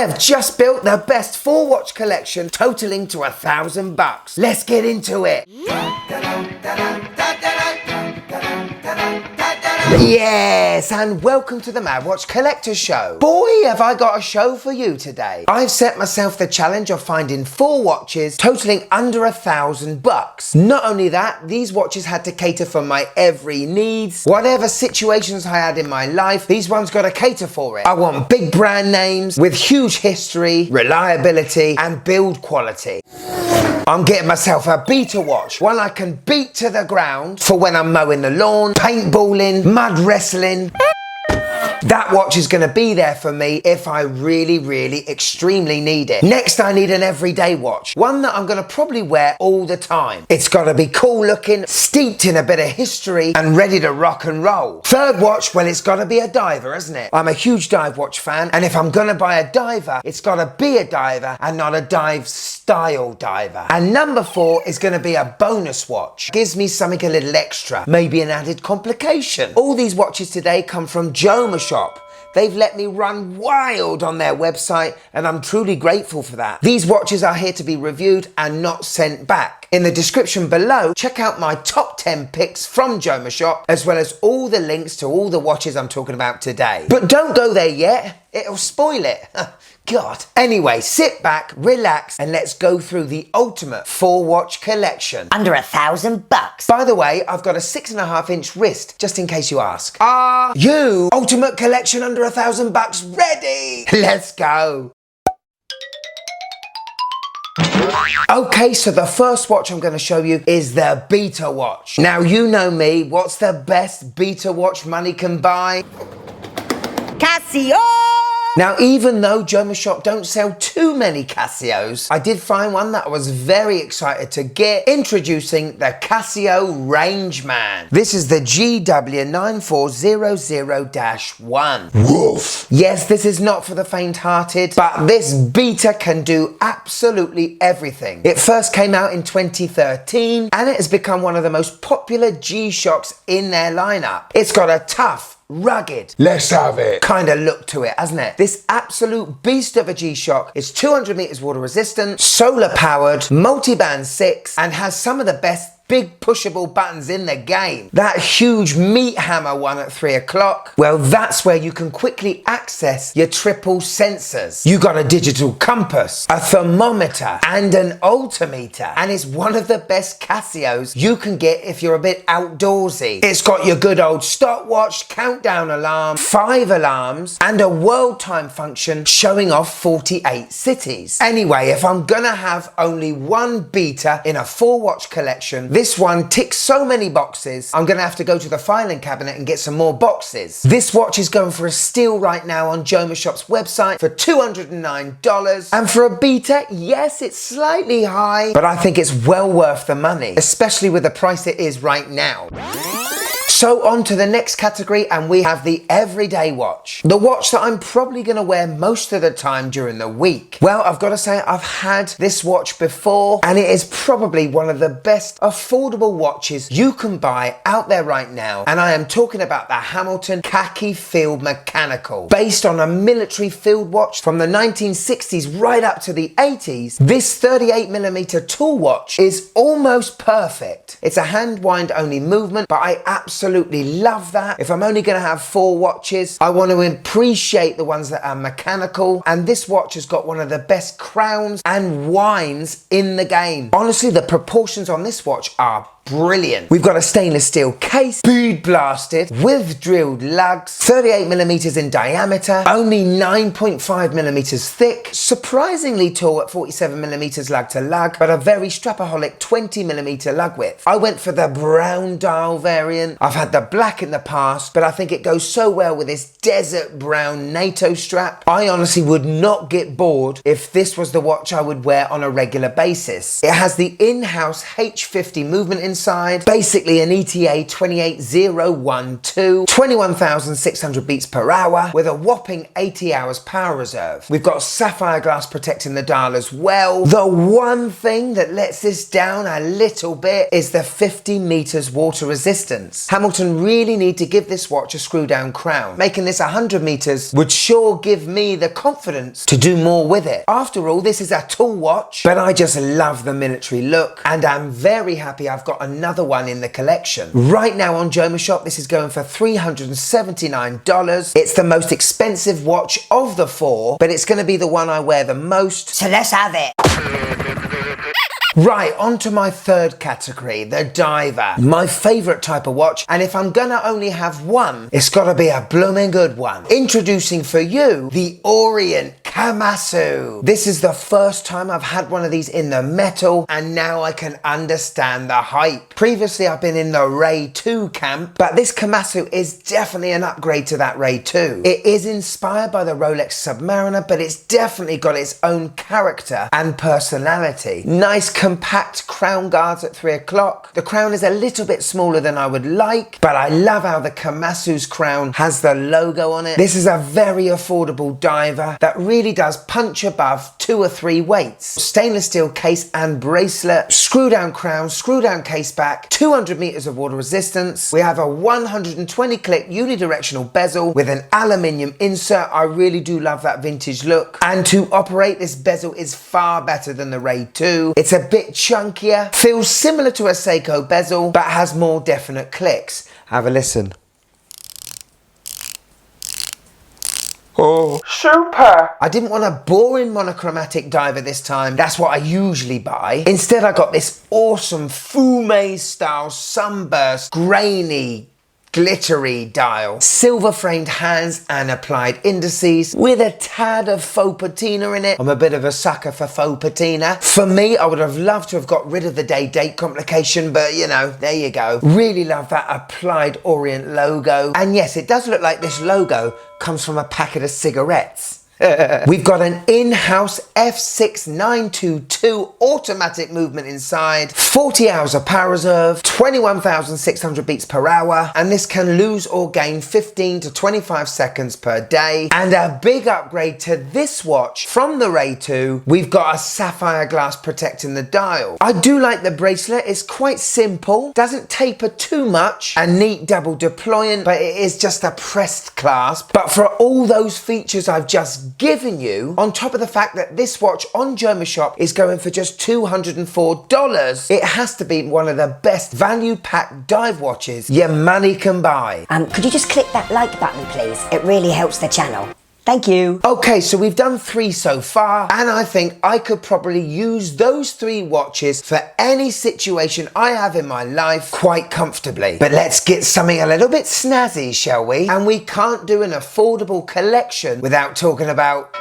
have just built the best 4-watch collection totaling to $1,000. Let's get into it. Yes, and welcome to the Mad Watch Collector Show. Boy, have I got a show for you today. I've set myself the challenge of finding 4 watches totaling under $1,000. Not only that, these watches had to cater for my every needs. Whatever situations I had in my life, these ones got to cater for it. I want big brand names with huge history, reliability, and build quality. I'm getting myself a beta watch, one I can beat to the ground for when I'm mowing the lawn, paintballing, mud wrestling. That watch is going to be there for me if I really, extremely need it. Next, I need an everyday watch. One that I'm going to probably wear all the time. It's got to be cool looking, steeped in a bit of history, and ready to rock and roll. Third watch, well, it's got to be a diver, isn't it? I'm a huge dive watch fan, and if I'm going to buy a diver, it's got to be a diver and not a dive style diver. And number 4 is going to be a bonus watch. Gives me something a little extra, maybe an added complication. All these watches today come from JOMASHOP. They've let me run wild on their website, and I'm truly grateful for that. These watches are here to be reviewed and not sent back. In the description below, check out my top 10 picks from JOMASHOP, as well as all the links to all the watches I'm talking about today. But don't go there yet, it'll spoil it. God. Anyway, sit back, relax, and let's go through the ultimate 4-watch collection. Under $1,000. By the way, I've got a 6.5-inch wrist, just in case you ask. Are you ultimate collection under $1,000 ready? Let's go. Okay, so the first watch I'm going to show you is the beta watch. Now, you know me, what's the best beta watch money can buy? Casio! Now, even though JOMASHOP don't sell too many Casios, I did find one that I was very excited to get. Introducing the Casio Rangeman. This is the GW9400-1. Woof! Yes, this is not for the faint-hearted, but this beta can do absolutely everything. It first came out in 2013, and it has become one of the most popular G-Shocks in their lineup. It's got a tough, rugged, let's have it kind of look to it, hasn't it? This absolute beast of a G-Shock is 200 meters water resistant, solar powered, multi-band 6, and has some of the best big pushable buttons in the game. That huge meat hammer one at 3 o'clock, well, that's where you can quickly access your triple sensors. You got a digital compass, a thermometer, and an altimeter, and it's one of the best Casios you can get if you're a bit outdoorsy. It's got your good old stopwatch, countdown alarm, 5 alarms, and a world time function showing off 48 cities. Anyway, if I'm gonna have only one beta in a 4-watch collection, this one ticks so many boxes, I'm gonna have to go to the filing cabinet and get some more boxes. This watch is going for a steal right now on JOMASHOP's website for $209. And for a beta, yes, it's slightly high, but I think it's well worth the money, especially with the price it is right now. So on to the next category, and we have the everyday watch. The watch that I'm probably going to wear most of the time during the week. Well, I've got to say I've had this watch before, and it is probably one of the best affordable watches you can buy out there right now. And I am talking about the Hamilton Khaki Field Mechanical. Based on a military field watch from the 1960s right up to the 80s, this 38mm tool watch is almost perfect. It's a hand wind only movement, but I absolutely love that. If I'm only going to have 4 watches, I want to appreciate the ones that are mechanical, and this watch has got one of the best crowns and winds in the game. Honestly, the proportions on this watch are brilliant. We've got a stainless steel case, bead blasted, with drilled lugs, 38mm in diameter, only 9.5mm thick, surprisingly tall at 47mm lug to lug, but a very strapaholic 20mm lug width. I went for the brown dial variant. I've had the black in the past, but I think it goes so well with this desert brown NATO strap. I honestly would not get bored if this was the watch I would wear on a regular basis. It has the in-house H50 movement inside. Basically an ETA 28012, 21,600 beats per hour with a whopping 80 hours power reserve. We've got sapphire glass protecting the dial as well. The one thing that lets this down a little bit is the 50 meters water resistance. Hamilton really need to give this watch a screw down crown. Making this 100 meters would sure give me the confidence to do more with it. After all, this is a tall watch, but I just love the military look and I'm very happy I've got another one in the collection. Right now on JOMASHOP, this is going for $379. It's the most expensive watch of the four, but it's going to be the one I wear the most. So let's have it. Right, on to my third category, the diver. My favourite type of watch, and if I'm gonna only have one, it's gotta be a blooming good one. Introducing for you, the Orient Casio. This is the first time I've had one of these in the metal, and now I can understand the hype. Previously I've been in the Ray 2 camp, but this Casio is definitely an upgrade to that Ray 2. It is inspired by the Rolex Submariner, but it's definitely got its own character and personality. Nice compact crown guards at 3 o'clock. The crown is a little bit smaller than I would like, but I love how the Casio's crown has the logo on it. This is a very affordable diver that really does punch above 2 or 3 weights. Stainless steel case and bracelet, screw down crown, screw down case back, 200 meters of water resistance. We have a 120 click unidirectional bezel with an aluminium insert. I really do love that vintage look. And to operate, this bezel is far better than the Ray 2. It's a bit chunkier, feels similar to a Seiko bezel, but has more definite clicks. Have a listen. Oh, super! I didn't want a boring monochromatic diver this time. That's what I usually buy. Instead, I got this awesome fume style sunburst, grainy, glittery dial. Silver framed hands and applied indices with a tad of faux patina in it. I'm a bit of a sucker for faux patina. For me, I would have loved to have got rid of the date complication, but you know, there you go. Really love that applied Orient logo. And yes, it does look like this logo comes from a packet of cigarettes. We've got an in-house F6922 automatic movement inside, 40 hours of power reserve, 21,600 beats per hour, and this can lose or gain 15 to 25 seconds per day. And a big upgrade to this watch from the Ray 2, we've got a sapphire glass protecting the dial. I do like the bracelet, it's quite simple, doesn't taper too much, a neat double deployant, but it is just a pressed clasp. But for all those features I've just given you, on top of the fact that this watch on JOMASHOP is going for just $204, it has to be one of the best value-packed dive watches your money can buy. Could you just click that like button, please? It really helps the channel. Thank you. Okay, so we've done 3 so far, and I think I could probably use those 3 watches for any situation I have in my life quite comfortably. But let's get something a little bit snazzy, shall we? And we can't do an affordable collection without talking about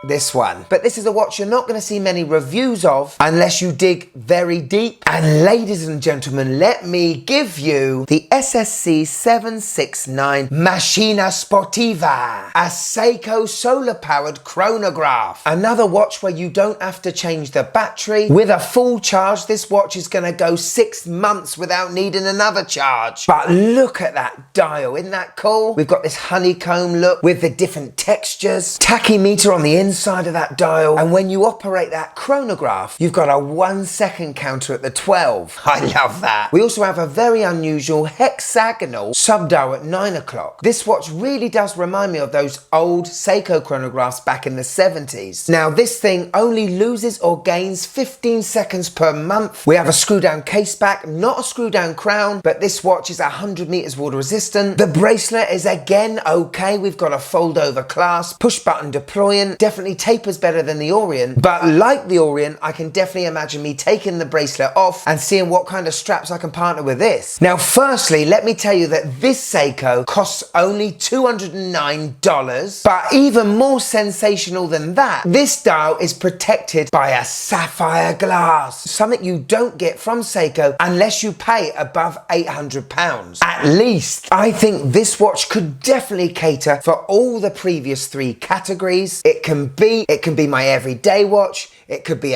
this one. But this is a watch you're not going to see many reviews of unless you dig very deep. And ladies and gentlemen, let me give you the SSC 769 Macchina Sportiva, a Seiko solar powered chronograph. Another watch where you don't have to change the battery. With a full charge, this watch is going to go 6 months without needing another charge. But look at that dial, isn't that cool? We've got this honeycomb look with the different textures, tachymeter on the inside of that dial, and when you operate that chronograph, you've got a 1-second counter at the 12. I love that. We also have a very unusual hexagonal sub-dial at 9 o'clock. This watch really does remind me of those old Seiko chronographs back in the 70s. Now this thing only loses or gains 15 seconds per month. We have a screw down case back, not a screw down crown, but this watch is 100 meters water resistant. The bracelet is again okay. We've got a fold over clasp, push button deployant, definitely tapers better than the Orient, but like the Orient, I can definitely imagine me taking the bracelet off and seeing what kind of straps I can partner with this. Now firstly, let me tell you that this Seiko costs only $209, but even more sensational than that, this dial is protected by a sapphire glass, something you don't get from Seiko unless you pay above £800. At least, I think this watch could definitely cater for all the previous 3 categories. It can can be. It can be my everyday watch. It could be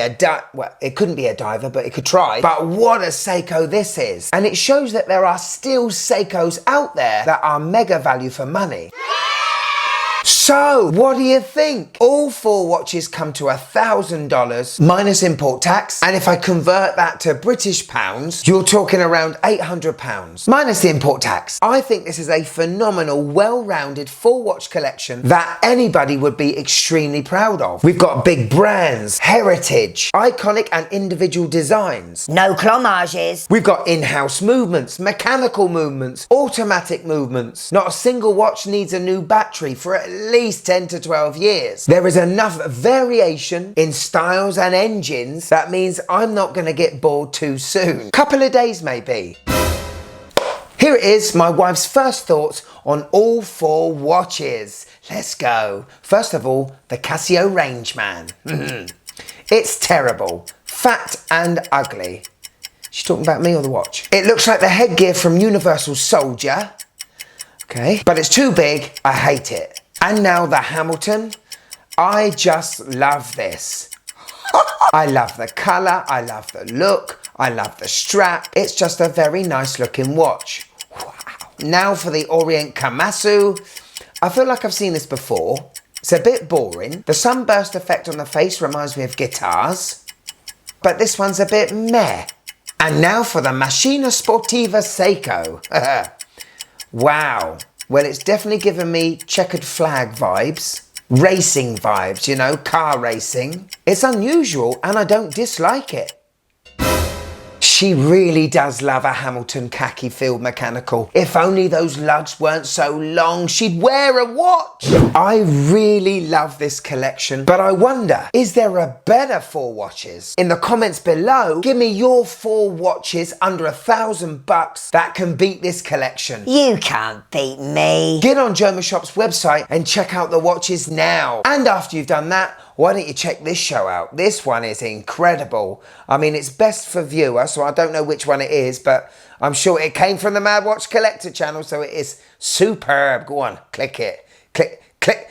well, it couldn't be a diver, but it could try. But what a Seiko this is. And it shows that there are still Seikos out there that are mega value for money. So, what do you think? All 4 watches come to $1,000 minus import tax, and if I convert that to British pounds, you're talking around £800 minus the import tax. I think this is a phenomenal, well-rounded 4-watch collection that anybody would be extremely proud of. We've got big brands, heritage, iconic and individual designs. No clomages. We've got in-house movements, mechanical movements, automatic movements. Not a single watch needs a new battery for at least 10 to 12 years. There is enough variation in styles and engines that means I'm not going to get bored too soon. Couple of days maybe. Here it is, my wife's first thoughts on all 4 watches. Let's go. First of all, the Casio Rangeman. It's terrible, fat and ugly. She's talking about me or the watch? It looks like the headgear from Universal Soldier. Okay, but it's too big, I hate it. And now the Hamilton. I just love this. I love the colour, I love the look, I love the strap. It's just a very nice looking watch. Wow. Now for the Orient Casio. I feel like I've seen this before. It's a bit boring. The sunburst effect on the face reminds me of guitars. But this one's a bit meh. And now for the Macchina Sportiva Seiko. Wow. Well, it's definitely given me checkered flag vibes, racing vibes, you know, car racing. It's unusual and I don't dislike it. She really does love a Hamilton khaki field mechanical. If only those lugs weren't so long, she'd wear a watch. I really love this collection, but I wonder, is there a better 4 watches? In the comments below, give me your 4 watches under $1,000 that can beat this collection. You can't beat me. Get on JOMASHOP's website and check out the watches now. And after you've done that, why don't you check this show out? This one is incredible. I mean, it's best for viewer, so I don't know which one it is, but I'm sure it came from the Mad Watch Collector channel, so it is superb. Go on, click it. Click it.